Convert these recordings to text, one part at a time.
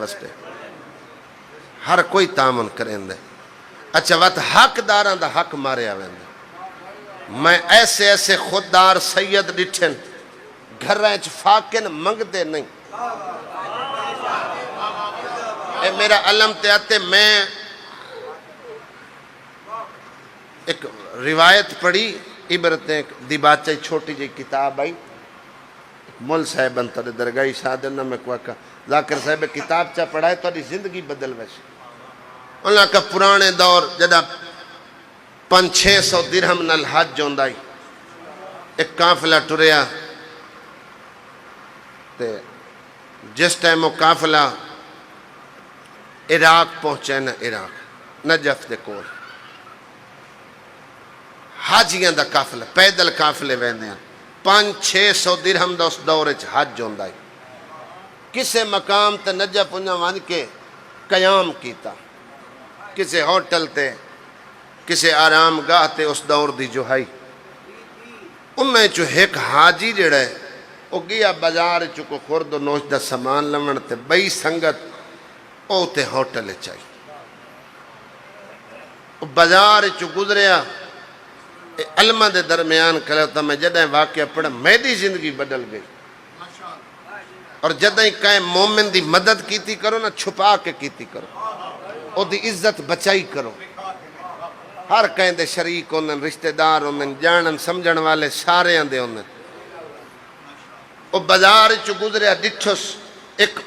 واسطے ہر کوئی تعاون کریں دے اچھا وقت حق داراں دا حق مارے آویں دے میں ایسے ایسے خوددار سید ڈٹھن گھریں چ فاقن منگ دے نہیں اے میرا علم تے آتے میں ایک روایت پڑھی عبرتیں دیباچہ چھوٹی جی کتاب آئی مول صاحب انتر درگاہی شادنہ میں کوئی کہا ذاکر صاحب کتاب چاہ پڑھائے تو ادھی زندگی بدل ویسے انہاں کا پرانے دور جدہ 500-600 درہم نال حج ہوندائی ایک قافلہ ٹریا تے جس ٹائم وہ قافلہ عراق پہنچے نا عراق نجف دے کول حاجیاں دا قافلہ پیدل قافلے ویندے ہیں 500-600 درہم دا اس دورے چ حج ہوندائی کسے مقام تے نجف انہاں وان کے قیام کیتا کسے ہوٹل تے کسے آرام گاہ تے اس دور دی جو ہے انہیں چو ایک حاجی جڑا ہے وہ گیا بازار چکو خورد و نوش دا سامان لمن تے بئی سنگت او تے ہوٹل چاہی بازار چو گزریا علمہ دے درمیان کہتا میں جدہیں واقعہ پڑھا میری زندگی بدل گئی اور جدہیں کہیں مومن دی مدد کیتی کرو نا چھپا کے کیتی کرو او دی عزت بچائی کرو ہر کہیں دے شریک ہوندن رشتہ دار ہوندن جانن سمجھن والے سارے آندے ہوندن او بازار چو گزریا ڈٹھوس ایک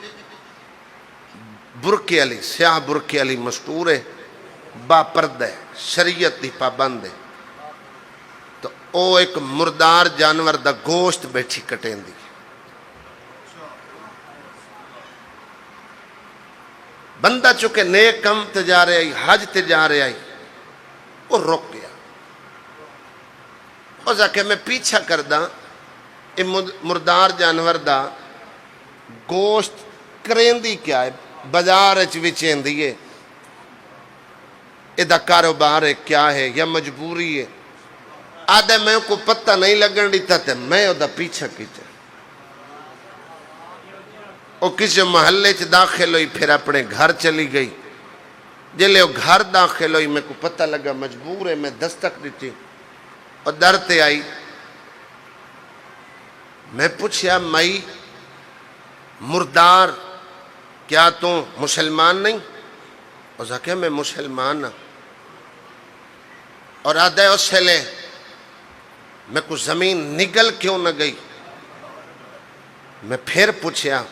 برکی علی سیاہ برکی علی مشہور ہے با پردہ ہے شریعت دی پابند ہے تو او ایک مردار جانور دا گوشت بیٹھی کٹیں دی بندہ چکے نیک کم تے جا رہے آئی حج تے جا رہے آئی وہ رک گیا او کہ میں پیچھا کردہ اے مردار جانور دا گوشت کریندی کیا ہے بازار وچین دیئے اے دا کاروبار ہے کیا ہے یا مجبوری ہے آدھے میں کو پتہ نہیں لگن دیتا تھے میں او دا پیچھا کیتے او کسی محلے چ داخل ہوئی پھر اپنے گھر چلی گئی جلے وہ گھر داخل ہوئی میں کو پتہ لگا مجبور ہے میں دستک دیتی اور درتے آئی میں پوچھیا مائی مردار کیا تو مسلمان نہیں اور کہا میں مسلمان ہوں اور آدھے اس سے لے میں کو زمین نگل کیوں نہ گئی میں پھر پوچھیا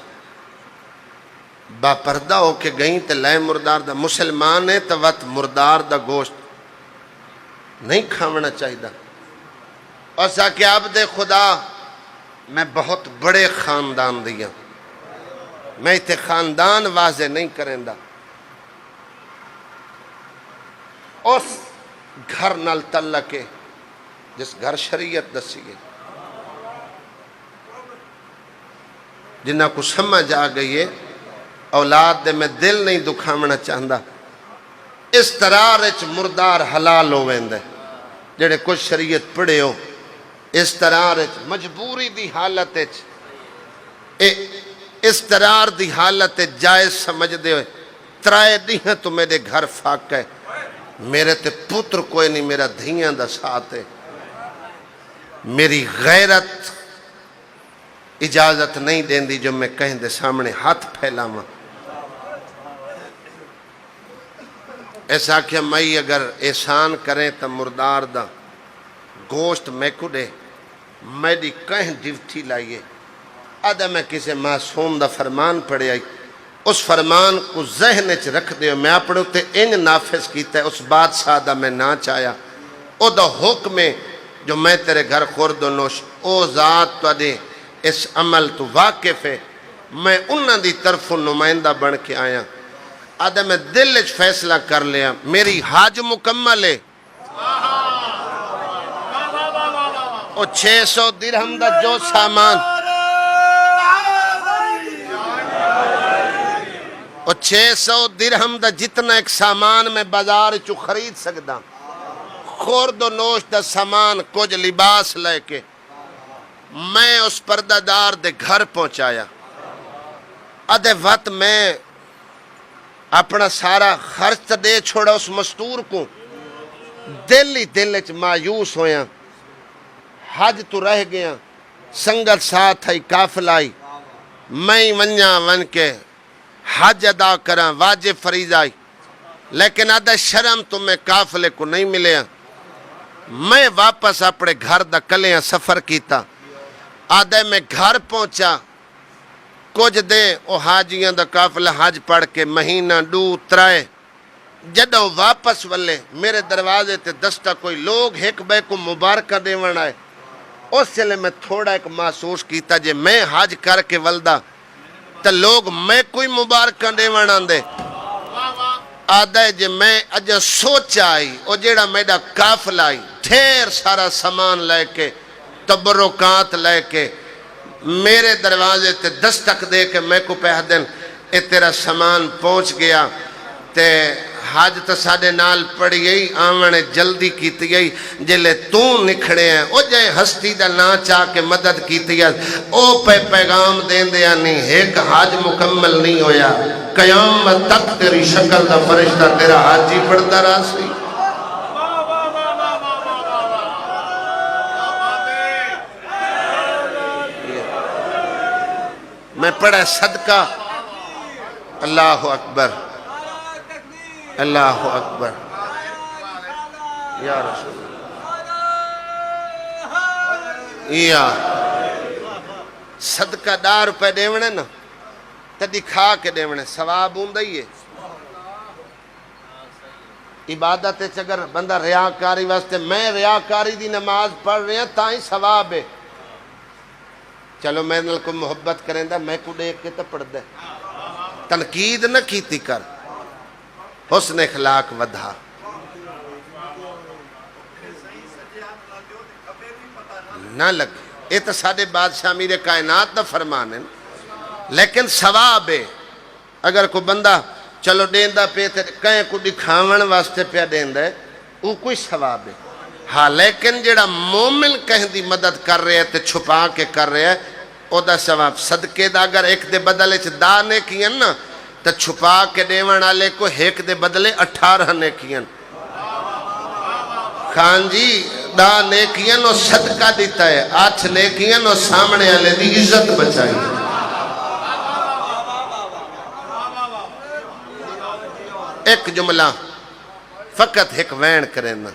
با پردہ ہو کے گئیں تے لائے مردار دا مسلمان ہے تو وقت مردار دا گوشت نہیں کھاونا چاہی دا اور سا کہ عبد خدا میں بہت بڑے خاندان دیا میں تے خاندان واضح نہیں کریں دا اس گھر نال تعلقے جس گھر شریعت دسی گئی جنہاں کو سمجھ آ گئی ہے اولاد دے میں دل نہیں دکھامنا چاہندہ اس طرح رچ مردار حلال ہو ویندے جڑے کچھ شریعت پڑھے ہو اس طرح رچ مجبوری دی حالت اس طرح دی حالت جائز سمجھ دے ہوئے ترائے دیہاں تو میرے گھر فاق ہے میرے تے پتر کوئی نہیں میرا دھیاں دا ساتھ ہے میری غیرت اجازت نہیں دین دی جو میں کہیں دے سامنے ہاتھ پھیلا ماں ایسا کہ مائی اگر احسان کریں تو مردار دا گوشت میں کو دے میری کہیں ڈیوٹی لائیے آدھا میں کسی معصوم دا فرمان پڑھے آئی اس فرمان کو ذہن چ رکھ دے میں اپنے تے انج نافذ کیتا ہے اس بادشاہ دا میں نہ چاہیا او دا حکم ہے جو میں تیرے گھر خورد و نوش او ذات تو دے اس عمل تو واقف ہے میں انہاں دی طرف نمائندہ بن کے آیا آدھا میں دل اچ فیصلہ کر لیا میری حاج مکمل ہے او 600 درہم دا جو سامان او 600 درہم دا جتنا ایک سامان میں بازار چو خرید سکتا خورد و نوش دا سامان کچھ لباس لے کے میں اس پردہ دار دے گھر پہنچایا ادھے وقت میں اپنا سارا خرچ دے چھوڑا اس مستور کو، دل ہی دل چ مایوس ہویا، حج تو رہ گیا، سنگت ساتھ آئی، قافلہ آئی، میں ونجا ون کے حج ادا کرا، واجب فریضہ آئی، لیکن آدھا شرم تمہیں قافلے کو نہیں ملیا۔ میں واپس اپنے گھر دا کلیاں سفر کیتا، آدھا میں گھر پہنچا، کچھ دے او حاجیاں دا قافلہ حج پڑھ کے مہینہ ڈو ترائے، جدوں واپس والے میرے دروازے تے دستہ کوئی لوگ ایک بے کو مبارکہ دیوان آئے۔ اس سے میں تھوڑا ایک محسوس کیتا جے میں حج کر کے ولدہ تو لوگ میں کوئی مبارکہ دیوان آندے، آدھے جے میں اجا سوچا آئی، او جیڑا میڈا قافلہ آئی، ڈھیر سارا سامان لے کے، تبرکات لے کے، میرے دروازے تے دستک دے کے میں کو پہ دن اے تیرا سامان پہنچ گیا، تے حج تو ساڑے نال پڑی گئی، آمنے جلدی کیتی گئی، جلے تو نکھڑے ہیں، او جائے ہستی دا نا چاہ کے مدد کیتی گئی، او پہ پیغام دین دیا نہیں، ایک حج مکمل نہیں ہویا، قیامت تک تیری شکل دا فرشتہ تیرا حج ہی پڑھتا رہا سی۔ میں پڑھا صدقہ، اللہ اکبر، اللہ اکبر، یا رسول یا صدقہ 10 روپے دیونے نا تو دکھا کے دیونے ثواب ہوں دئیے۔ عبادت اگر بندہ ریاکاری واسطے میں ریاکاری دی نماز پڑھ رہے ہیں تاں ہی ثواب ہے، چلو میں نل کو محبت کریں دا میں کو دیکھ کے تو پڑھ دے، تنقید نہ کیتی کر، حسن اخلاق ودھا۔ نہ لگ یہ تو ساڑھے بادشاہ میرے کائنات دا فرمان ہے، لیکن ثواب ہے۔ اگر کوئی بندہ چلو دیندہ پہ کہیں کو دکھاون واسطے پہ دیندہ ہے وہ کوئی ثواب ہے، ہاں لیکن جیڑا مومن کہیں دی مدد کر رہے ہیں تے چھپا کے کر رہے ہیں او دا ثواب صدقے دا اگر ایک دے بدلے چھ دا نیکیاں نا تو چھپا کے دیوان آلے کو ایک دے بدلے 18 نیکیاں، خان جی دا نیکیاں نو صدقہ دیتا ہے، 8 نیکیاں نو سامنے آلے دی عزت بچائی۔ ایک جملہ فقط ایک وین کریں نا،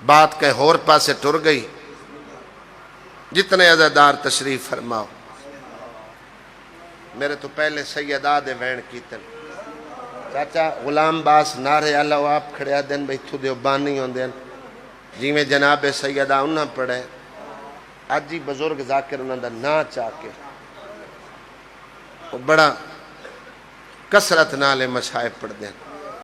بات کہے اور پاسے ٹر گئی، جتنے عزادار تشریف فرماؤ، میرے تو پہلے سیدہ دے وین کیتن، چاچا غلام باس نارے اللہ آپ کھڑیا دن بھئی تو دیو بانی ہوں دین، جی میں جناب سیدہ انہاں پڑھے، آج جی بزرگ ذاکر انہاں دا نا چاہ کے، وہ بڑا کسرت نالے مشائب پڑھ دیں۔